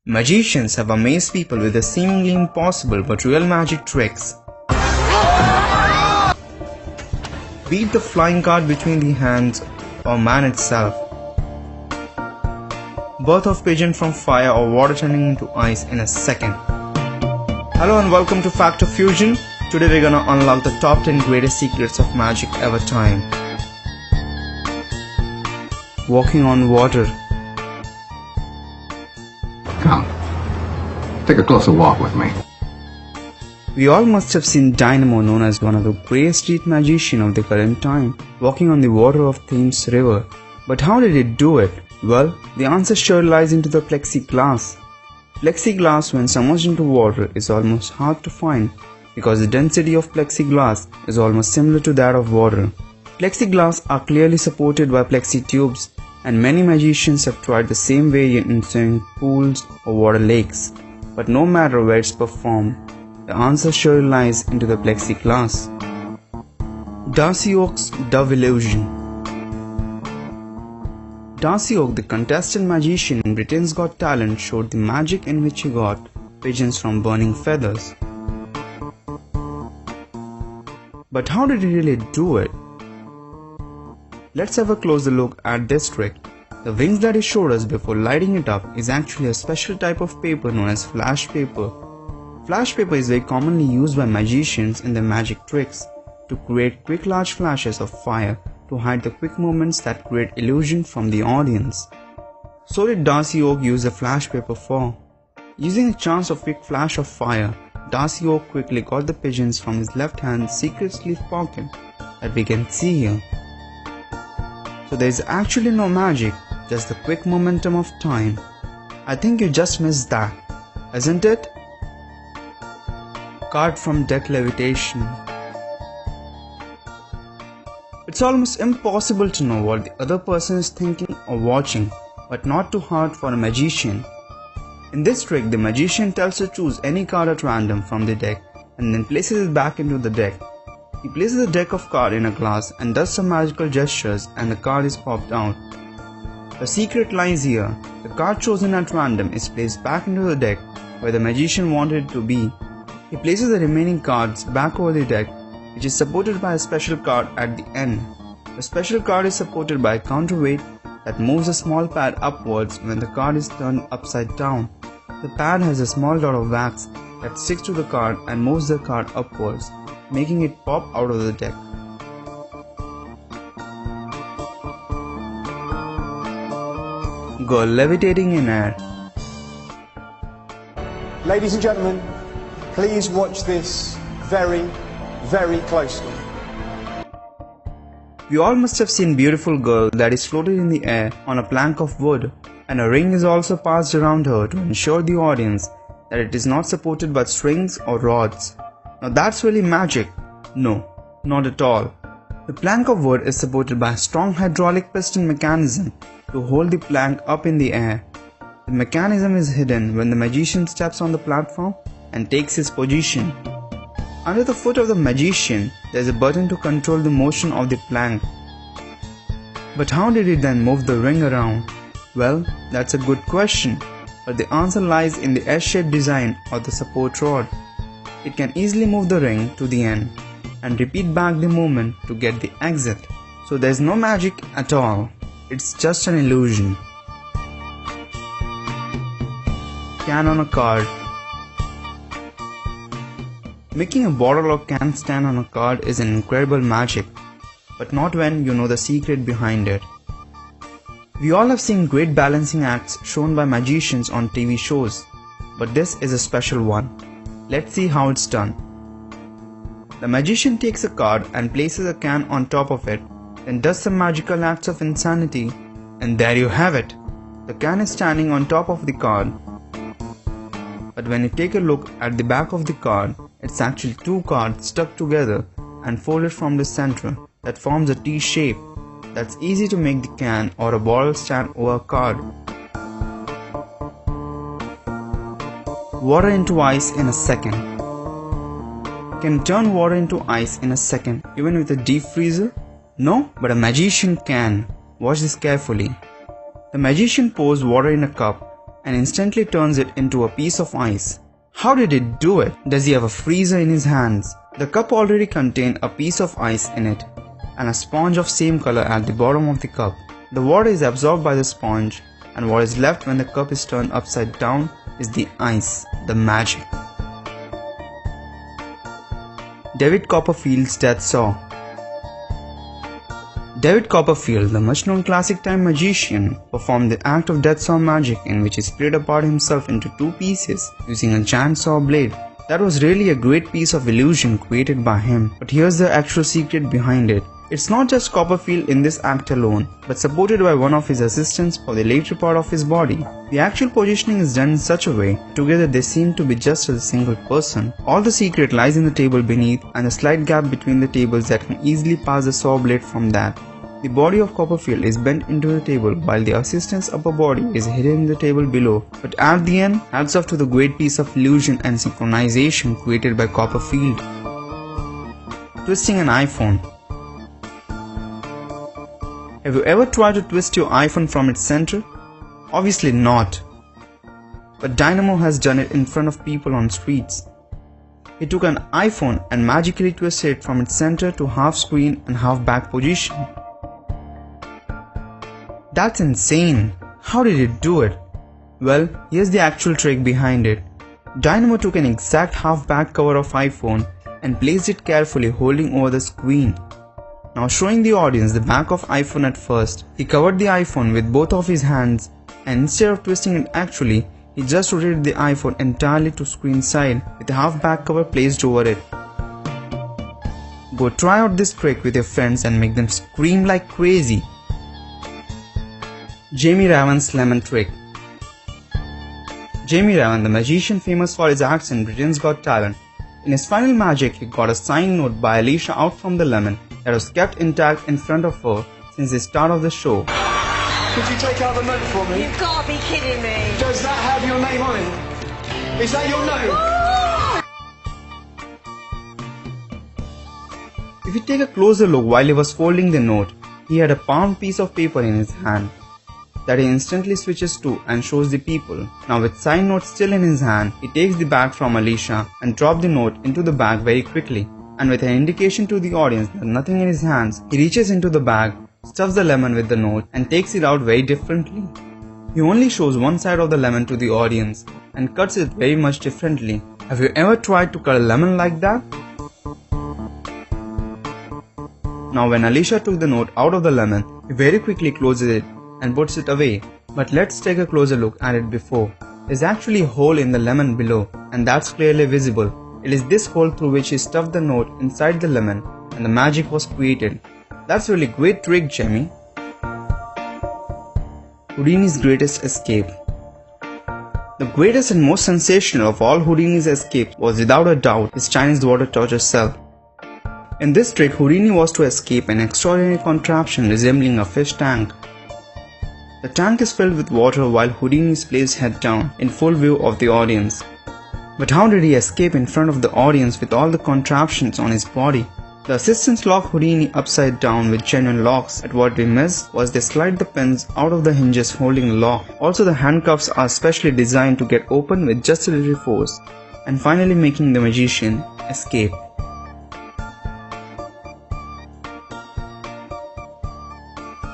Magicians have amazed people with the seemingly impossible but real magic tricks. Be it the flying card between the hands or man itself. Birth of pigeon from fire or water turning into ice in a second. Hello and welcome to Fact or Fusion. Today we're gonna unlock the top 10 greatest secrets of magic ever time. Walking on water. Come, take a closer walk with me. We all must have seen Dynamo, known as one of the greatest street magicians of the current time, walking on the water of Thames River. But how did he do it? Well, the answer sure lies into the plexiglass. Plexiglass, when submerged into water, is almost hard to find because the density of plexiglass is almost similar to that of water. Plexiglass are clearly supported by plexi tubes, and many magicians have tried the same variant in swimming pools or water lakes. But no matter where it's performed, the answer sure lies into the plexiglass. Darcy Oak's Dove Illusion. Darcy Oak, the contestant magician in Britain's Got Talent, showed the magic in which he got pigeons from burning feathers. But how did he really do it? Let's have a closer look at this trick. The wings that he showed us before lighting it up is actually a special type of paper known as flash paper. Flash paper is very commonly used by magicians in their magic tricks to create quick large flashes of fire to hide the quick movements that create illusion from the audience. So did Darcy Oak use the flash paper for? Using a chance of quick flash of fire, Darcy Oak quickly got the pigeons from his left hand's secret sleeve pocket that we can see here. So there is actually no magic, just the quick momentum of time. I think you just missed that, isn't it? Card from deck levitation. It's almost impossible to know what the other person is thinking or watching, but not too hard for a magician. In this trick, the magician tells to choose any card at random from the deck and then places it back into the deck. He places the deck of cards in a glass and does some magical gestures and the card is popped out. The secret lies here. The card chosen at random is placed back into the deck where the magician wanted it to be. He places the remaining cards back over the deck, which is supported by a special card at the end. The special card is supported by a counterweight that moves a small pad upwards when the card is turned upside down. The pad has a small dot of wax that sticks to the card and moves the card upwards, making it pop out of the deck. Girl levitating in air. Ladies and gentlemen, please watch this very closely. We all must have seen a beautiful girl that is floated in the air on a plank of wood, and a ring is also passed around her to ensure the audience that it is not supported by strings or rods. Now that's really magic. No, not at all. The plank of wood is supported by a strong hydraulic piston mechanism to hold the plank up in the air. The mechanism is hidden when the magician steps on the platform and takes his position. Under the foot of the magician, there is a button to control the motion of the plank. But how did he then move the ring around? Well, that's a good question, but the answer lies in the S-shaped design of the support rod. It can easily move the ring to the end and repeat back the movement to get the exit. So there's no magic at all. It's just an illusion. Can on a card. Making a bottle or can stand on a card is an incredible magic, but not when you know the secret behind it. We all have seen great balancing acts shown by magicians on TV shows, but this is a special one. Let's see how it's done. The magician takes a card and places a can on top of it, then does some magical acts of insanity, and there you have it. The can is standing on top of the card. But when you take a look at the back of the card, it's actually two cards stuck together and folded from the center that forms a T shape. That's easy to make the can or a bottle stand over a card. Water into ice in a second. Can you turn water into ice in a second even with a deep freezer? No, but a magician can. Watch this carefully. The magician pours water in a cup, and instantly turns it into a piece of ice. How did it do it? Does he have a freezer in his hands? The cup already contained a piece of ice in it and a sponge of same color at the bottom of the cup. The water is absorbed by the sponge, and what is left when the cup is turned upside down is the ice, the magic. David Copperfield's Death Saw. David Copperfield, the much-known classic time magician, performed the act of death saw magic in which he split apart himself into two pieces using a giant saw blade. That was really a great piece of illusion created by him, but here's the actual secret behind it. It's not just Copperfield in this act alone, but supported by one of his assistants for the later part of his body. The actual positioning is done in such a way, together they seem to be just as a single person. All the secret lies in the table beneath and the slight gap between the tables that can easily pass the saw blade from that. The body of Copperfield is bent into the table while the assistant's upper body is hidden in the table below. But at the end, hats off to the great piece of illusion and synchronization created by Copperfield. Twisting an iPhone. Have you ever tried to twist your iPhone from its center? Obviously not. But Dynamo has done it in front of people on streets. He took an iPhone and magically twisted it from its center to half screen and half back position. That's insane! How did it do it? Well, here's the actual trick behind it. Dynamo took an exact half back cover of iPhone and placed it carefully holding over the screen. Now showing the audience the back of iPhone at first, he covered the iPhone with both of his hands and instead of twisting it actually, he just rotated the iPhone entirely to screen side with the half back cover placed over it. Go try out this trick with your friends and make them scream like crazy. Jamie Raven's Lemon Trick. Jamie Raven, the magician famous for his acts in Britain's Got Talent, in his final magic he got a signed note by Alicia out from the lemon that was kept intact in front of her since the start of the show. Could you take out the note for me? You've got to be kidding me. Does that have your name on it? Is that your note? If you take a closer look while he was folding the note, he had a palm piece of paper in his hand that he instantly switches to and shows the people. Now with signed note still in his hand, he takes the bag from Alicia and drops the note into the bag very quickly. And with an indication to the audience that nothing in his hands, he reaches into the bag, stuffs the lemon with the note and takes it out very differently. He only shows one side of the lemon to the audience and cuts it very much differently. Have you ever tried to cut a lemon like that? Now when Alicia took the note out of the lemon, he very quickly closes it and puts it away. But let's take a closer look at it before. There's actually a hole in the lemon below and that's clearly visible. It is this hole through which he stuffed the note inside the lemon and the magic was created. That's really great trick, Jamie. Houdini's Greatest Escape. The greatest and most sensational of all Houdini's escapes was without a doubt his Chinese water torture cell. In this trick, Houdini was to escape an extraordinary contraption resembling a fish tank. The tank is filled with water while Houdini is placed head down in full view of the audience. But how did he escape in front of the audience with all the contraptions on his body? The assistants lock Houdini upside down with genuine locks, but what we missed was they slide the pins out of the hinges holding the lock. Also the handcuffs are specially designed to get open with just a little force, and finally making the magician escape.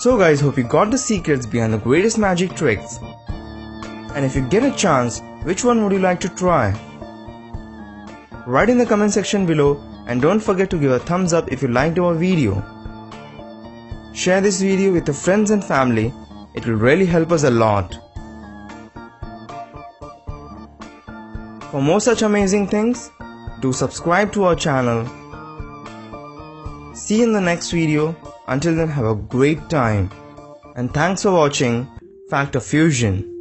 So guys, hope you got the secrets behind the greatest magic tricks. And if you get a chance, which one would you like to try? Write in the comment section below and don't forget to give a thumbs up if you liked our video. Share this video with your friends and family, it will really help us a lot. For more such amazing things, do subscribe to our channel. See you in the next video. Until then, have a great time. And thanks for watching Fact or Fusion.